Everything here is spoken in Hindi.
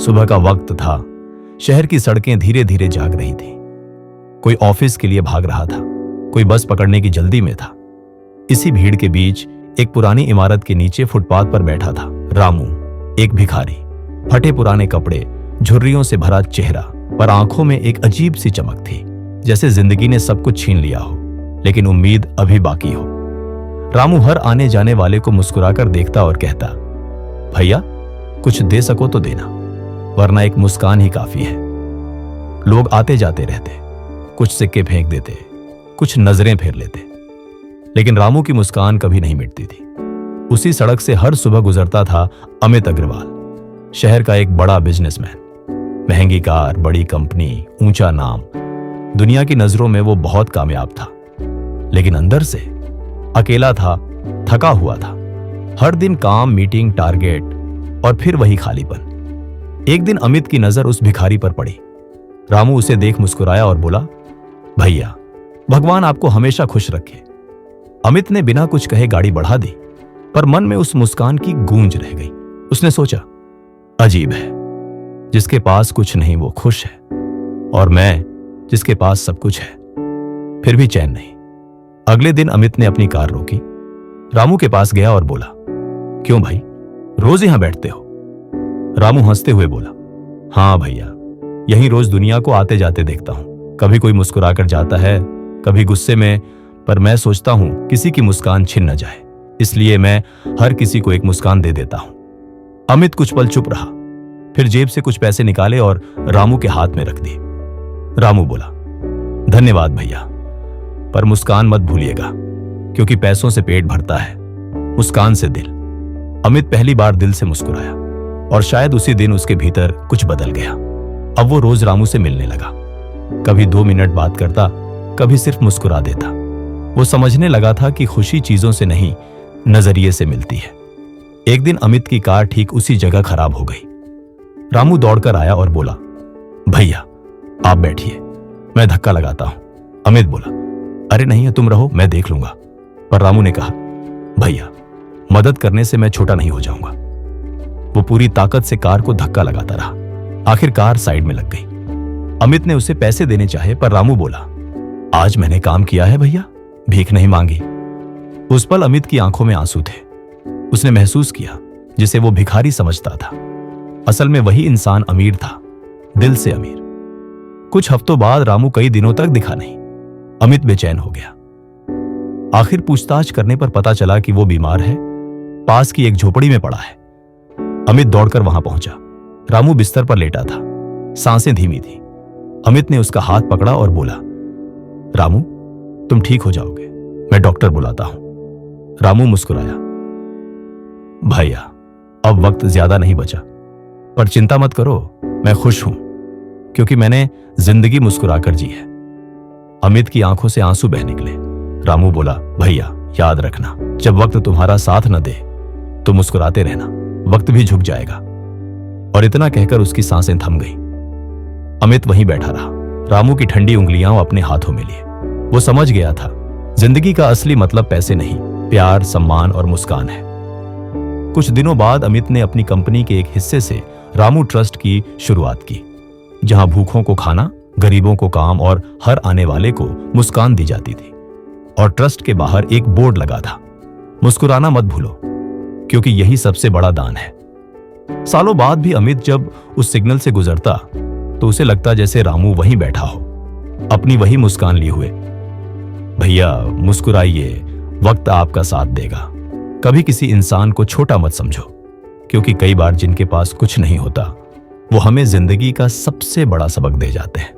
सुबह का वक्त था। शहर की सड़कें धीरे धीरे जाग रही थीं। कोई ऑफिस के लिए भाग रहा था, कोई बस पकड़ने की जल्दी में था। इसी भीड़ के बीच एक पुरानी इमारत के नीचे फुटपाथ पर बैठा था रामू, एक भिखारी। फटे पुराने कपड़े, झुर्रियों से भरा चेहरा, पर आंखों में एक अजीब सी चमक थी, जैसे जिंदगी ने सब कुछ छीन लिया हो, लेकिन उम्मीद अभी बाकी हो। रामू हर आने जाने वाले को मुस्कुराकर देखता और कहता, भैया कुछ दे सको तो देना, वरना एक मुस्कान ही काफी है। लोग आते जाते रहते, कुछ सिक्के फेंक देते, कुछ नजरें फेर लेते, लेकिन रामू की मुस्कान कभी नहीं मिटती थी। उसी सड़क से हर सुबह गुजरता था अमित अग्रवाल, शहर का एक बड़ा बिजनेसमैन। महंगी कार, बड़ी कंपनी, ऊंचा नाम, दुनिया की नजरों में वो बहुत कामयाब था, लेकिन अंदर से अकेला था, थका हुआ था। हर दिन काम, मीटिंग, टारगेट और फिर वही खालीपन। एक दिन अमित की नजर उस भिखारी पर पड़ी। रामू उसे देख मुस्कुराया और बोला, भैया भगवान आपको हमेशा खुश रखे। अमित ने बिना कुछ कहे गाड़ी बढ़ा दी, पर मन में उस मुस्कान की गूंज रह गई। उसने सोचा, अजीब है, जिसके पास कुछ नहीं वो खुश है, और मैं जिसके पास सब कुछ है फिर भी चैन नहीं। अगले दिन अमित ने अपनी कार रोकी, रामू के पास गया और बोला, क्यों भाई, रोज यहां बैठते हो? रामू हंसते हुए बोला, हाँ भैया, यही रोज दुनिया को आते जाते देखता हूं। कभी कोई मुस्कुराकर जाता है, कभी गुस्से में, पर मैं सोचता हूं किसी की मुस्कान छिन न जाए, इसलिए मैं हर किसी को एक मुस्कान दे देता हूं। अमित कुछ पल चुप रहा, फिर जेब से कुछ पैसे निकाले और रामू के हाथ में रख दिए। रामू बोला, धन्यवाद भैया, पर मुस्कान मत भूलिएगा, क्योंकि पैसों से पेट भरता है, मुस्कान से दिल। अमित पहली बार दिल से मुस्कुराया, और शायद उसी दिन उसके भीतर कुछ बदल गया। अब वो रोज रामू से मिलने लगा, कभी 2 मिनट बात करता, कभी सिर्फ मुस्कुरा देता। वो समझने लगा था कि खुशी चीजों से नहीं, नजरिए से मिलती है। एक दिन अमित की कार ठीक उसी जगह खराब हो गई। रामू दौड़कर आया और बोला, भैया आप बैठिए, मैं धक्का लगाता हूं। अमित बोला, अरे नहीं, तुम रहो, मैं देख लूंगा। पर रामू ने कहा, भैया मदद करने से मैं छोटा नहीं हो जाऊंगा। वो पूरी ताकत से कार को धक्का लगाता रहा। आखिर कार साइड में लग गई। अमित ने उसे पैसे देने चाहे, पर रामू बोला, आज मैंने काम किया है भैया, भीख नहीं मांगी। उस पल अमित की आंखों में आंसू थे। उसने महसूस किया जिसे वो भिखारी समझता था, असल में वही इंसान अमीर था, दिल से अमीर। कुछ हफ्तों बाद रामू कई दिनों तक दिखा नहीं। अमित बेचैन हो गया। आखिर पूछताछ करने पर पता चला कि वो बीमार है, पास की एक झोपड़ी में पड़ा है। अमित दौड़कर वहां पहुंचा। रामू बिस्तर पर लेटा था, सांसें धीमी थी। अमित ने उसका हाथ पकड़ा और बोला, रामू तुम ठीक हो जाओगे, मैं डॉक्टर बुलाता हूं। रामू मुस्कुराया, भैया अब वक्त ज्यादा नहीं बचा, पर चिंता मत करो, मैं खुश हूं, क्योंकि मैंने जिंदगी मुस्कुराकर जी है। अमित की आंखों से आंसू बह निकले। रामू बोला, भैया याद रखना, जब वक्त तुम्हारा साथ न दे तो मुस्कुराते रहना, वक्त भी झुक जाएगा। और इतना कहकर उसकी सांसें थम गई। अमित वहीं बैठा रहा, रामू की ठंडी उंगलियां अपने हाथों में लिए। वो समझ गया था, जिंदगी का असली मतलब पैसे नहीं, प्यार, सम्मान और मुस्कान है। कुछ दिनों बाद अमित ने अपनी कंपनी के एक हिस्से से रामू ट्रस्ट की शुरुआत की, जहां भूखों को खाना, गरीबों को काम और हर आने वाले को मुस्कान दी जाती थी। और ट्रस्ट के बाहर एक बोर्ड लगा था, मुस्कुराना मत भूलो, क्योंकि यही सबसे बड़ा दान है। सालों बाद भी अमित जब उस सिग्नल से गुजरता तो उसे लगता जैसे रामू वहीं बैठा हो, अपनी वही मुस्कान लिए हुए। भैया मुस्कुराइए, वक्त आपका साथ देगा। कभी किसी इंसान को छोटा मत समझो, क्योंकि कई बार जिनके पास कुछ नहीं होता वो हमें जिंदगी का सबसे बड़ा सबक दे जाते हैं।